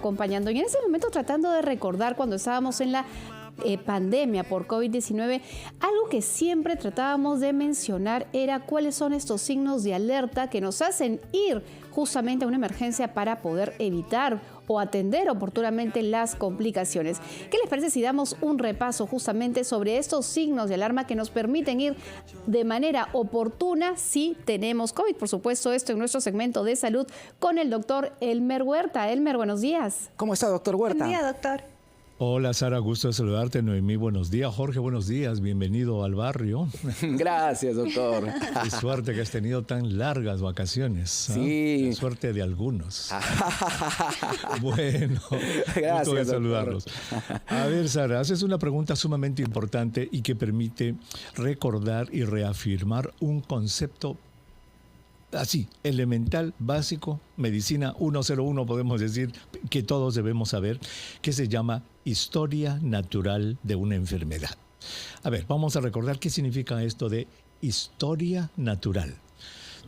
Acompañando. Y en ese momento tratando de recordar cuando estábamos en la pandemia por COVID-19, algo que siempre tratábamos de mencionar era cuáles son estos signos de alerta que nos hacen ir justamente a una emergencia para poder evitar o atender oportunamente las complicaciones. ¿Qué les parece si damos un repaso justamente sobre estos signos de alarma que nos permiten ir de manera oportuna si tenemos COVID? Por supuesto, esto en nuestro segmento de salud con el doctor Elmer Huerta. Elmer, buenos días. ¿Cómo está, doctor Huerta? Buen día, doctor. Hola, Sara, gusto de saludarte. Noemí, buenos días. Jorge, buenos días. Bienvenido al barrio. Gracias, doctor. Qué suerte que has tenido tan largas vacaciones. ¿eh? Sí. La suerte de algunos. Bueno, gracias, gusto de saludarlos. A ver, Sara, haces una pregunta sumamente importante y que permite recordar y reafirmar un concepto así, elemental, básico, medicina 101, podemos decir, que todos debemos saber, que se llama historia natural de una enfermedad. A ver, vamos a recordar qué significa esto de historia natural.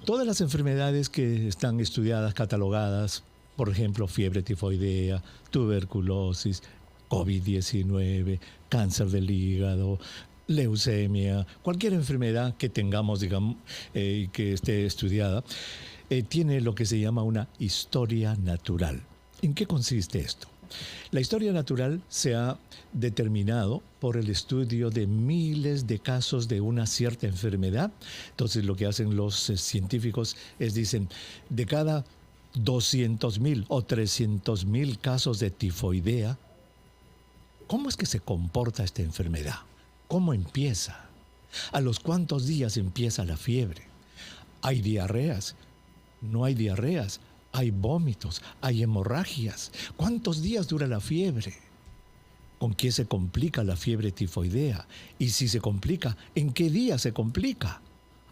Todas las enfermedades que están estudiadas, catalogadas, por ejemplo, fiebre tifoidea, tuberculosis, COVID-19, cáncer del hígado, leucemia, cualquier enfermedad que tengamos, digamos, que esté estudiada, tiene lo que se llama una historia natural. ¿En qué consiste esto? La historia natural se ha determinado por el estudio de miles de casos de una cierta enfermedad. Entonces, lo que hacen los científicos es, dicen, de cada 200,000 o 300,000 casos de tifoidea, ¿cómo es que se comporta esta enfermedad? ¿Cómo empieza? ¿A los cuántos días empieza la fiebre? ¿Hay diarreas? ¿No hay diarreas? ¿Hay vómitos? ¿Hay hemorragias? ¿Cuántos días dura la fiebre? ¿Con qué se complica la fiebre tifoidea? Y si se complica, ¿en qué día se complica?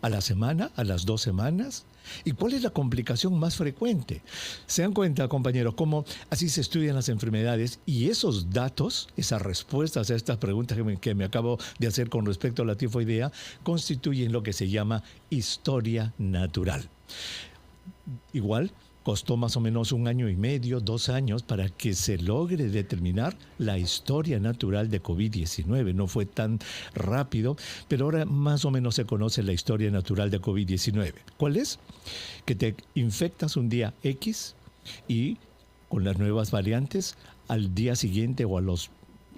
¿A la semana? ¿A las 2 semanas? ¿Y cuál es la complicación más frecuente? Se dan cuenta, compañeros, cómo así se estudian las enfermedades y esos datos, esas respuestas a estas preguntas que me acabo de hacer con respecto a la tifoidea, constituyen lo que se llama historia natural. Igual, costó más o menos 1 año y medio, 2 años para que se logre determinar la historia natural de COVID-19. No fue tan rápido, pero ahora más o menos se conoce la historia natural de COVID-19. ¿Cuál es? Que te infectas un día X y con las nuevas variantes, al día siguiente o a los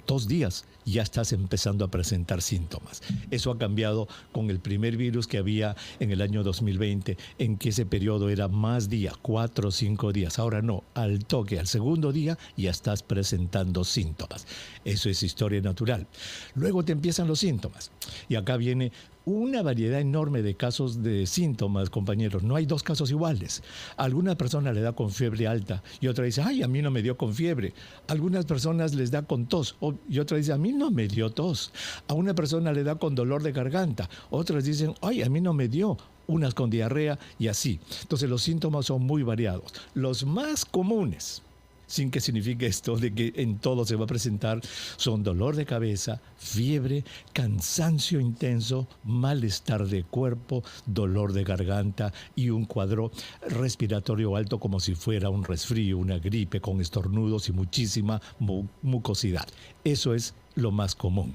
2 días ya estás empezando a presentar síntomas. Eso ha cambiado con el primer virus que había en el año 2020, en que ese periodo era más días, 4 o 5 días. Ahora no, al toque, al segundo día ya estás presentando síntomas. Eso es historia natural. Luego te empiezan los síntomas. Y acá viene una variedad enorme de casos de síntomas, compañeros. No hay 2 casos iguales. A alguna persona le da con fiebre alta y otra dice, ay, a mí no me dio con fiebre. A algunas personas les da con tos y otra dice, a mí no me dio tos. A una persona le da con dolor de garganta. Otras dicen, ay, a mí no me dio. Unas con diarrea y así. Entonces los síntomas son muy variados. Los más comunes, sin que signifique esto de que en todo se va a presentar, son dolor de cabeza, fiebre, cansancio intenso, malestar de cuerpo, dolor de garganta y un cuadro respiratorio alto como si fuera un resfrío, una gripe con estornudos y muchísima mucosidad. Eso es lo más común.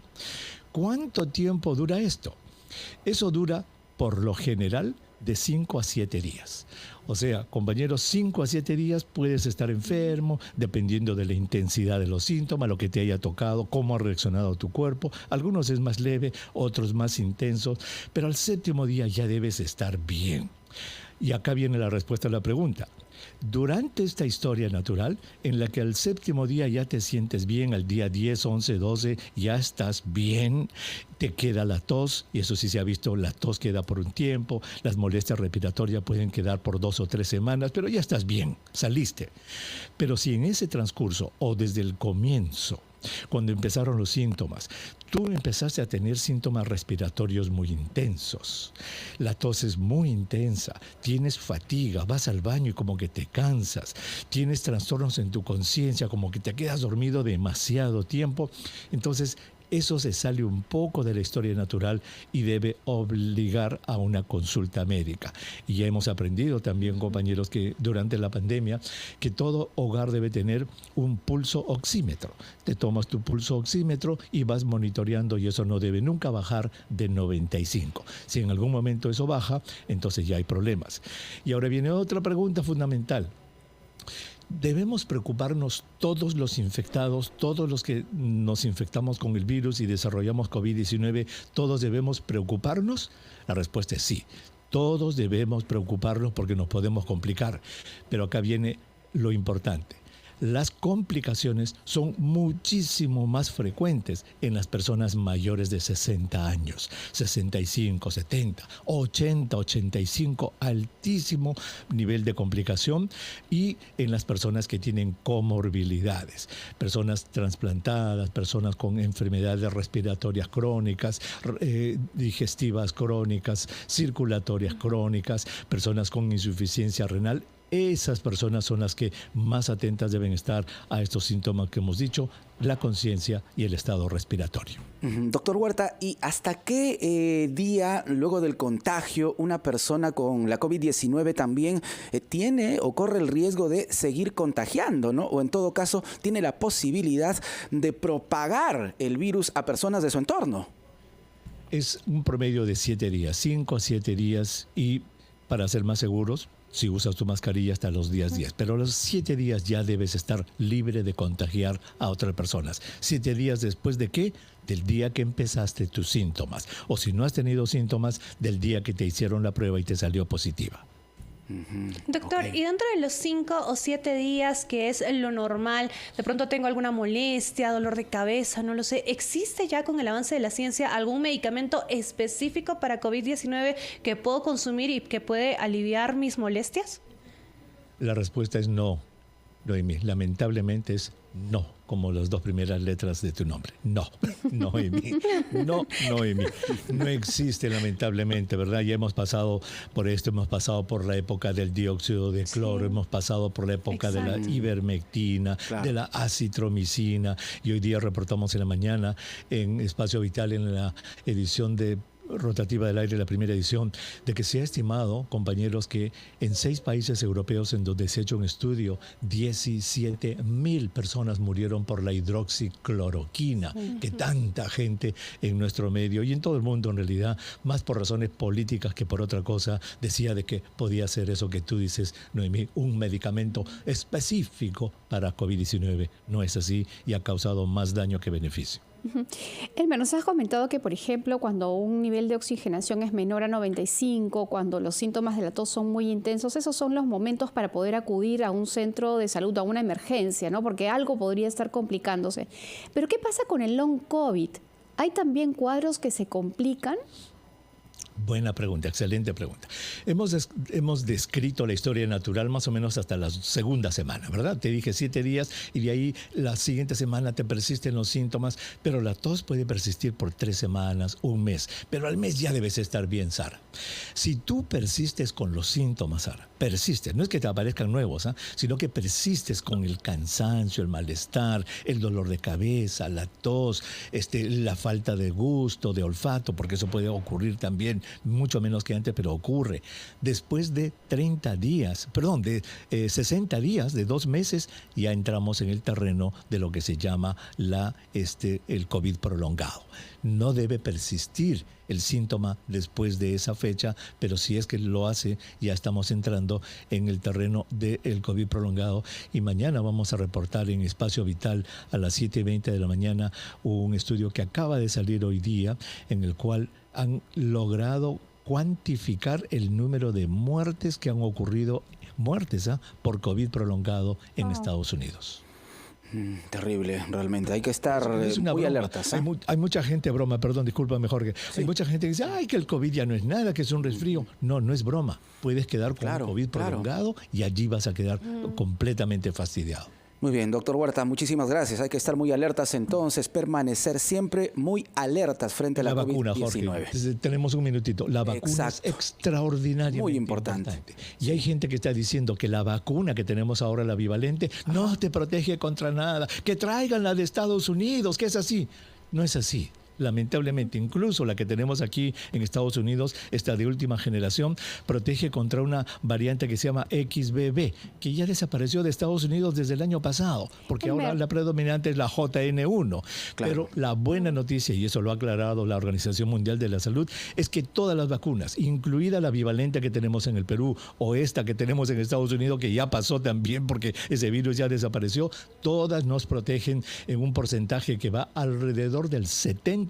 ¿Cuánto tiempo dura esto? Eso dura, por lo general, de 5 a 7 días. O sea, compañeros, 5 a 7 días puedes estar enfermo, dependiendo de la intensidad de los síntomas, lo que te haya tocado, cómo ha reaccionado tu cuerpo. Algunos es más leve, otros más intensos, pero al 7º día ya debes estar bien. Y acá viene la respuesta a la pregunta. Durante esta historia natural, en la que al 7º día ya te sientes bien, al día 10, 11, 12, ya estás bien, te queda la tos, y eso sí se ha visto, la tos queda por un tiempo, las molestias respiratorias pueden quedar por 2 o 3 semanas, pero ya estás bien, saliste. Pero si en ese transcurso, o desde el comienzo, cuando empezaron los síntomas, tú empezaste a tener síntomas respiratorios muy intensos. La tos es muy intensa, tienes fatiga, vas al baño y como que te cansas, tienes trastornos en tu conciencia, como que te quedas dormido demasiado tiempo. Entonces, Eso se sale un poco de la historia natural y debe obligar a una consulta médica. Y ya hemos aprendido también, compañeros, que durante la pandemia, que todo hogar debe tener un pulso oxímetro. Te tomas tu pulso oxímetro y vas monitoreando, y eso no debe nunca bajar de 95. Si en algún momento eso baja, entonces ya hay problemas. Y ahora viene otra pregunta fundamental. ¿Debemos preocuparnos todos los infectados, todos los que nos infectamos con el virus y desarrollamos COVID-19, todos debemos preocuparnos? La respuesta es sí. Todos debemos preocuparnos porque nos podemos complicar. Pero acá viene lo importante. Las complicaciones son muchísimo más frecuentes en las personas mayores de 60 años, 65, 70, 80, 85, altísimo nivel de complicación, y en las personas que tienen comorbilidades, personas trasplantadas, personas con enfermedades respiratorias crónicas, digestivas crónicas, circulatorias crónicas, personas con insuficiencia renal. Esas personas son las que más atentas deben estar a estos síntomas que hemos dicho, la conciencia y el estado respiratorio. Doctor Huerta, ¿y hasta qué día luego del contagio una persona con la COVID-19 también tiene o corre el riesgo de seguir contagiando, ¿no? O en todo caso tiene la posibilidad de propagar el virus a personas de su entorno? Es un promedio de 7 días, 5 a 7 días, y para ser más seguros, si usas tu mascarilla hasta los días 10. Pero a los 7 días ya debes estar libre de contagiar a otras personas. 7 días después de ¿qué? Del día que empezaste tus síntomas. O si no has tenido síntomas, del día que te hicieron la prueba y te salió positiva. Doctor, Okay. y dentro de los 5 o 7 días, que es lo normal, de pronto tengo alguna molestia, dolor de cabeza, no lo sé, ¿existe ya con el avance de la ciencia algún medicamento específico para COVID-19 que puedo consumir y que puede aliviar mis molestias? La respuesta es no, Noemí. Lamentablemente es no, como las 2 primeras letras de tu nombre. No, Noemí. No, Noemí. No existe, lamentablemente, ¿verdad? Ya hemos pasado por esto, hemos pasado por la época del dióxido de cloro, hemos pasado por la época de la ivermectina, de la acitromicina, y hoy día reportamos en la mañana en Espacio Vital, en la edición de rotativa del aire, la primera edición, de que se ha estimado, compañeros, que en 6 países europeos en donde se ha hecho un estudio, 17,000 personas murieron por la hidroxicloroquina, que tanta gente en nuestro medio y en todo el mundo en realidad, más por razones políticas que por otra cosa, decía de que podía ser eso que tú dices, Noemí, un medicamento específico para COVID-19. No es así y ha causado más daño que beneficio. Elmer, nos has comentado que, por ejemplo, cuando un nivel de oxigenación es menor a 95, cuando los síntomas de la tos son muy intensos, esos son los momentos para poder acudir a un centro de salud, a una emergencia, ¿no? Porque algo podría estar complicándose. Pero ¿qué pasa con el long COVID? ¿Hay también cuadros que se complican? Buena pregunta, excelente pregunta. Hemos descrito la historia natural más o menos hasta la segunda semana, ¿verdad? Te dije 7 días y de ahí la siguiente semana te persisten los síntomas, pero la tos puede persistir por 3 semanas, un mes, pero al mes ya debes estar bien, Sara. Si tú persistes con los síntomas, Sara, persistes, no es que te aparezcan nuevos, sino que persistes con el cansancio, el malestar, el dolor de cabeza, la tos, la falta de gusto, de olfato, porque eso puede ocurrir también, mucho menos que antes, pero ocurre. Después de 60 días, de 2 meses, ya entramos en el terreno de lo que se llama el COVID prolongado. No debe persistir el síntoma después de esa fecha, pero si es que lo hace, ya estamos entrando en el terreno del COVID prolongado. Y mañana vamos a reportar en Espacio Vital a las 7:20 de la mañana un estudio que acaba de salir hoy día, en el cual han logrado cuantificar el número de muertes que han ocurrido, por COVID prolongado en Estados Unidos. Terrible, realmente. Hay que estar Es una muy broma. alertas. Hay mucha gente, disculpa, Jorge. Sí. Hay mucha gente que dice, ay, que el COVID ya no es nada, que es un resfrío. No, no es broma. Puedes quedar con un COVID prolongado y allí vas a quedar completamente fastidiado. Muy bien, doctor Huerta, muchísimas gracias. Hay que estar muy alertas entonces, permanecer siempre muy alertas frente a la vacuna, COVID-19. Jorge. Tenemos un minutito. La vacuna es extraordinariamente muy importante. Y hay gente que está diciendo que la vacuna que tenemos ahora, la bivalente, no te protege contra nada. Que traigan la de Estados Unidos, que es así. No es así. Lamentablemente, incluso la que tenemos aquí en Estados Unidos, esta de última generación, protege contra una variante que se llama XBB, que ya desapareció de Estados Unidos desde el año pasado, porque ahora la predominante es la JN1. Claro. Pero la buena noticia, y eso lo ha aclarado la Organización Mundial de la Salud, es que todas las vacunas, incluida la bivalente que tenemos en el Perú o esta que tenemos en Estados Unidos, que ya pasó también porque ese virus ya desapareció, todas nos protegen en un porcentaje que va alrededor del 70%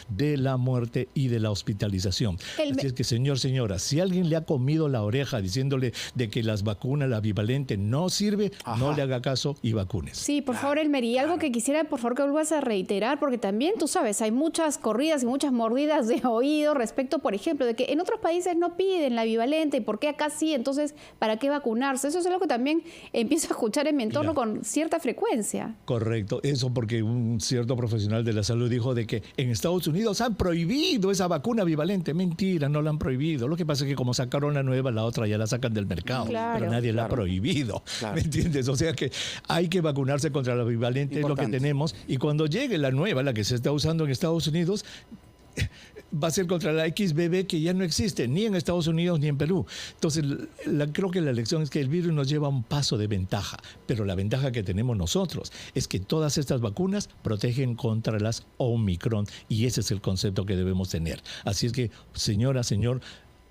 de la muerte y de la hospitalización. Así es que, señora, si alguien le ha comido la oreja diciéndole de que las vacunas, la bivalente, no sirve, no le haga caso y vacunes. Sí, por favor, Elmer, y algo que quisiera, por favor, que vuelvas a reiterar, porque también, tú sabes, hay muchas corridas y muchas mordidas de oído respecto, por ejemplo, de que en otros países no piden la bivalente, ¿y por qué acá sí? Entonces, ¿para qué vacunarse? Eso es algo que también empiezo a escuchar en mi entorno con cierta frecuencia. Correcto, eso porque un cierto profesional de la salud dijo de que en Estados Unidos han prohibido esa vacuna bivalente. Mentira, no la han prohibido. Lo que pasa es que como sacaron la nueva, la otra ya la sacan del mercado. Claro, pero nadie la ha prohibido. Claro. ¿Me entiendes? O sea que hay que vacunarse contra la bivalente, es lo que tenemos. Y cuando llegue la nueva, la que se está usando en Estados Unidos, va a ser contra la XBB, que ya no existe ni en Estados Unidos ni en Perú. Entonces, creo que la lección es que el virus nos lleva un paso de ventaja, pero la ventaja que tenemos nosotros es que todas estas vacunas protegen contra las Omicron, y ese es el concepto que debemos tener. Así es que, señora, señor,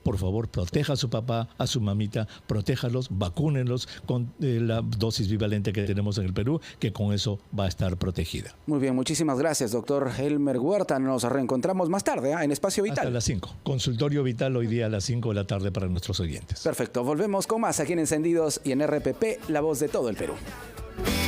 por favor, proteja a su papá, a su mamita, protéjalos, vacúnenlos con la dosis bivalente que tenemos en el Perú, que con eso va a estar protegida. Muy bien, muchísimas gracias, doctor Elmer Huerta. Nos reencontramos más tarde en Espacio Vital. Hasta las 5. Consultorio Vital hoy día a las 5 de la tarde para nuestros oyentes. Perfecto, volvemos con más aquí en Encendidos y en RPP, la voz de todo el Perú.